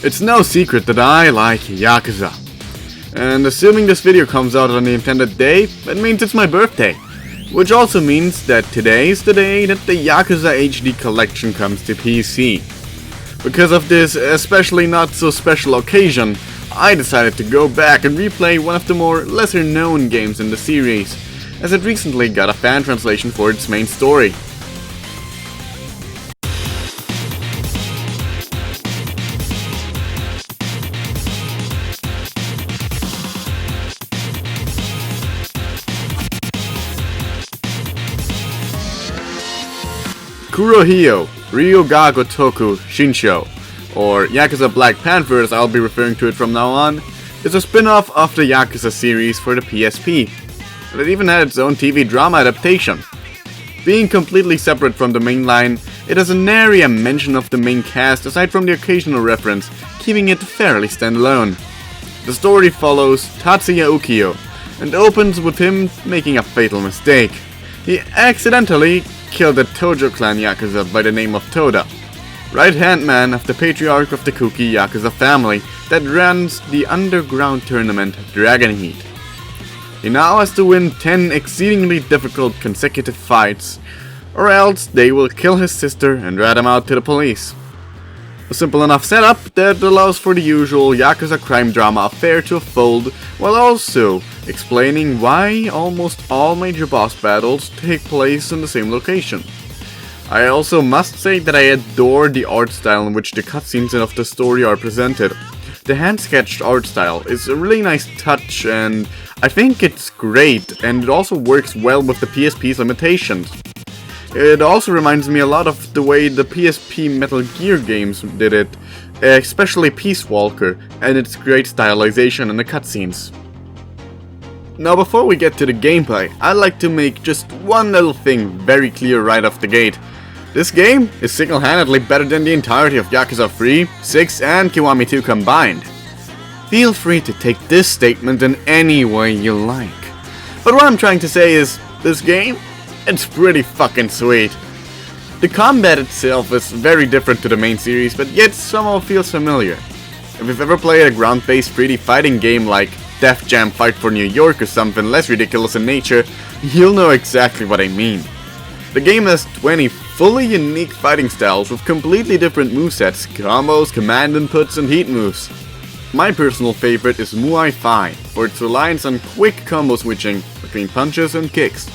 It's no secret that I like Yakuza. And assuming this video comes out on the intended day, it means it's my birthday. Which also means that today is the day that the Yakuza HD collection comes to PC. Because of this especially not so special occasion, I decided to go back and replay one of the more lesser known games in the series, as it recently got a fan translation for its main story. Kurohyou, Ryoga Gotoku Shinshou, or Yakuza Black Panther as I'll be referring to it from now on, is a spin-off of the Yakuza series for the PSP, and it even had its own TV drama adaptation. Being completely separate from the main line, it has a nary a mention of the main cast aside from the occasional reference, keeping it fairly standalone. The story follows Tatsuya Ukiyo, and opens with him making a fatal mistake. He accidentally killed a Tojo clan Yakuza by the name of Toda, right-hand man of the patriarch of the Kuki Yakuza family that runs the underground tournament Dragon Heat. He now has to win 10 exceedingly difficult consecutive fights, or else they will kill his sister and rat him out to the police. A simple enough setup that allows for the usual Yakuza crime drama affair to unfold, while also explaining why almost all major boss battles take place in the same location. I also must say that I adore the art style in which the cutscenes of the story are presented. The hand-sketched art style is a really nice touch, and I think it's great, and it also works well with the PSP's limitations. It also reminds me a lot of the way the PSP Metal Gear games did it, especially Peace Walker, and its great stylization in the cutscenes. Now before we get to the gameplay, I'd like to make just one little thing very clear right off the gate. This game is single-handedly better than the entirety of Yakuza 3, 6 and Kiwami 2 combined. Feel free to take this statement in any way you like. But what I'm trying to say is, this game, it's pretty fucking sweet. The combat itself is very different to the main series, but yet somehow feels familiar. If you've ever played a ground-based 3D fighting game like Def Jam Fight for New York or something less ridiculous in nature, you'll know exactly what I mean. The game has 20 fully unique fighting styles with completely different movesets, combos, command inputs, and heat moves. My personal favorite is Muay Thai, for its reliance on quick combo switching between punches and kicks.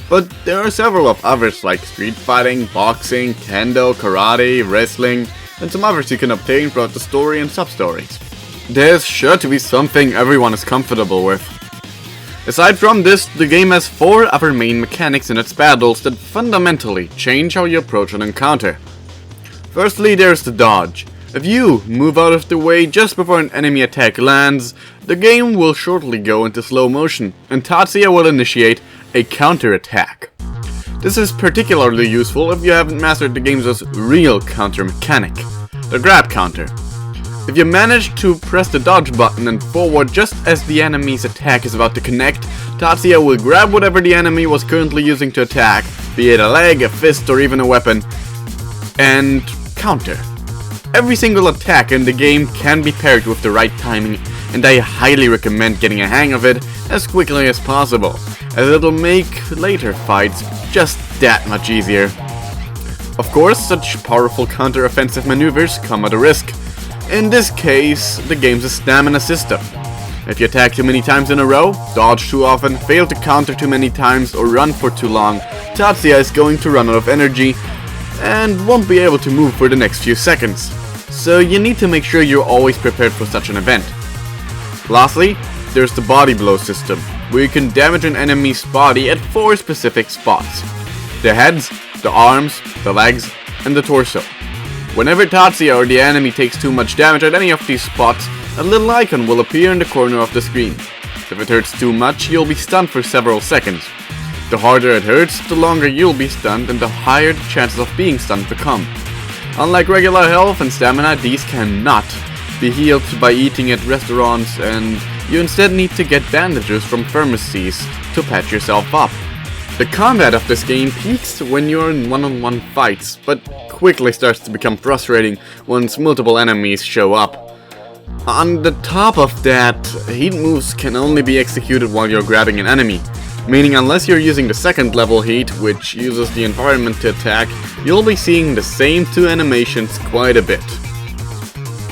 But there are several of others like street fighting, boxing, kendo, karate, wrestling, and some others you can obtain throughout the story and sub-stories. There's sure to be something everyone is comfortable with. Aside from this, the game has 4 other main mechanics in its battles that fundamentally change how you approach an encounter. Firstly, there's the dodge. If you move out of the way just before an enemy attack lands, the game will shortly go into slow motion, and Tatsuya will initiate a counter-attack. This is particularly useful if you haven't mastered the game's real counter mechanic, the grab counter. If you manage to press the dodge button and forward just as the enemy's attack is about to connect, Tatsuya will grab whatever the enemy was currently using to attack, be it a leg, a fist, or even a weapon, and counter. Every single attack in the game can be paired with the right timing, and I highly recommend getting a hang of it as quickly as possible, as it'll make later fights just that much easier. Of course, such powerful counter-offensive maneuvers come at a risk. In this case, the game's a stamina system. If you attack too many times in a row, dodge too often, fail to counter too many times, or run for too long, Tatsuya is going to run out of energy and won't be able to move for the next few seconds. So you need to make sure you're always prepared for such an event. Lastly, there's the body blow system, where you can damage an enemy's body at 4 specific spots: the heads, the arms, the legs, and the torso. Whenever Tatsuya or the enemy takes too much damage at any of these spots, a little icon will appear in the corner of the screen. If it hurts too much, you'll be stunned for several seconds. The harder it hurts, the longer you'll be stunned and the higher the chances of being stunned become. Unlike regular health and stamina, these cannot be healed by eating at restaurants, and you instead need to get bandages from pharmacies to patch yourself up. The combat of this game peaks when you're in one-on-one fights, but quickly starts to become frustrating once multiple enemies show up. On the top of that, heat moves can only be executed while you're grabbing an enemy, meaning unless you're using the second level heat, which uses the environment to attack, you'll be seeing the same two animations quite a bit.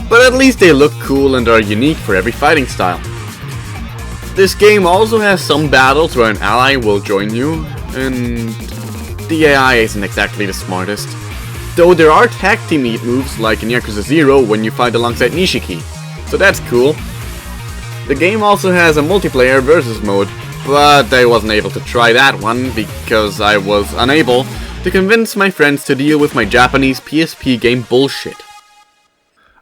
But at least they look cool and are unique for every fighting style. This game also has some battles where an ally will join you, and the AI isn't exactly the smartest. Though there are tag team heat moves like in Yakuza 0 when you fight alongside Nishiki, so that's cool. The game also has a multiplayer versus mode, but I wasn't able to try that one because I was unable to convince my friends to deal with my Japanese PSP game bullshit.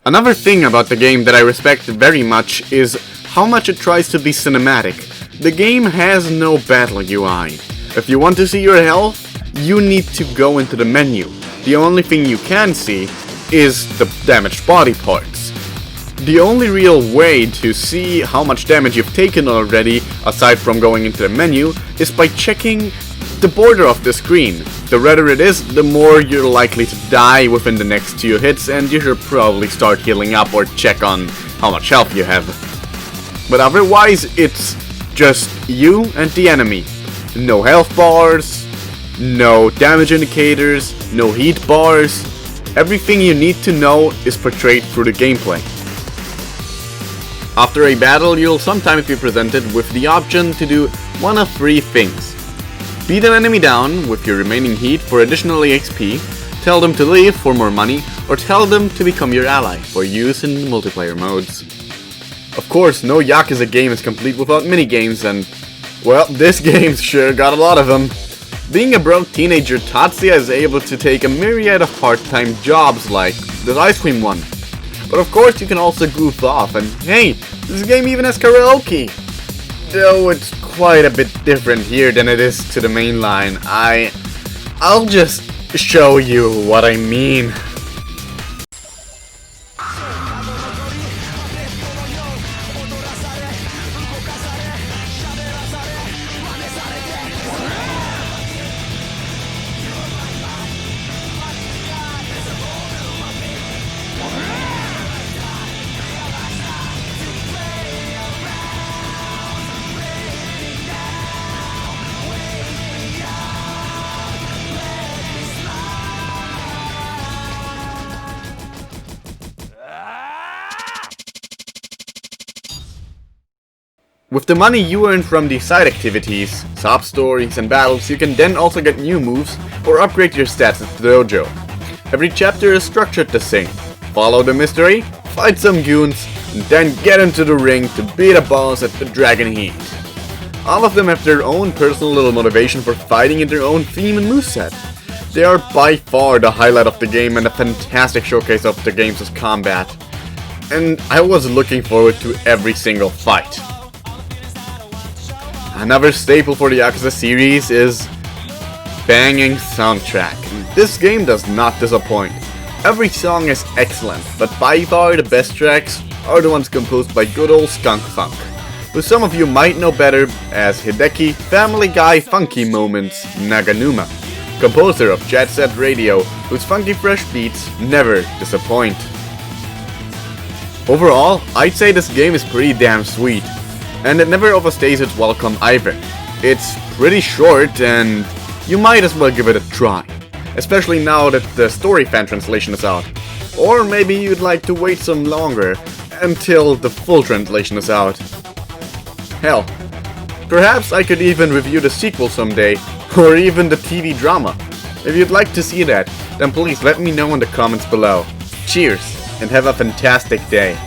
Another thing about the game that I respect very much is how much it tries to be cinematic. The game has no battle UI. If you want to see your health, you need to go into the menu. The only thing you can see is the damaged body parts. The only real way to see how much damage you've taken already, aside from going into the menu, is by checking the border of the screen. The redder it is, the more you're likely to die within the next 2 hits, and you should probably start healing up or check on how much health you have. But otherwise, it's just you and the enemy. No health bars, no damage indicators, no heat bars. Everything you need to know is portrayed through the gameplay. After a battle, you'll sometimes be presented with the option to do one of 3 things. Beat an enemy down with your remaining heat for additional XP, tell them to leave for more money, or tell them to become your ally for use in multiplayer modes. Of course, no Yakuza game is complete without minigames, and well, this game's sure got a lot of them. Being a broke teenager, Tatsuya is able to take a myriad of part-time jobs like this ice cream one. But of course you can also goof off, and hey, this game even has karaoke! Though it's quite a bit different here than it is to the main line. I'll just show you what I mean. With the money you earn from the side activities, sub-stories and battles, you can then also get new moves or upgrade your stats at the dojo. Every chapter is structured the same. Follow the mystery, fight some goons, and then get into the ring to beat a boss at the Dragon Heat. All of them have their own personal little motivation for fighting and their own theme and moveset. They are by far the highlight of the game and a fantastic showcase of the game's combat. And I was looking forward to every single fight. Another staple for the Yakuza series is banging soundtrack. This game does not disappoint. Every song is excellent, but by far the best tracks are the ones composed by good old Skunk Funk, who some of you might know better as Hideki Family Guy Funky Moments Naganuma, composer of Jet Set Radio, whose funky fresh beats never disappoint. Overall, I'd say this game is pretty damn sweet. And it never overstays its welcome either. It's pretty short and you might as well give it a try. Especially now that the story fan translation is out. Or maybe you'd like to wait some longer until the full translation is out. Hell, perhaps I could even review the sequel someday, or even the TV drama. If you'd like to see that, then please let me know in the comments below. Cheers, and have a fantastic day.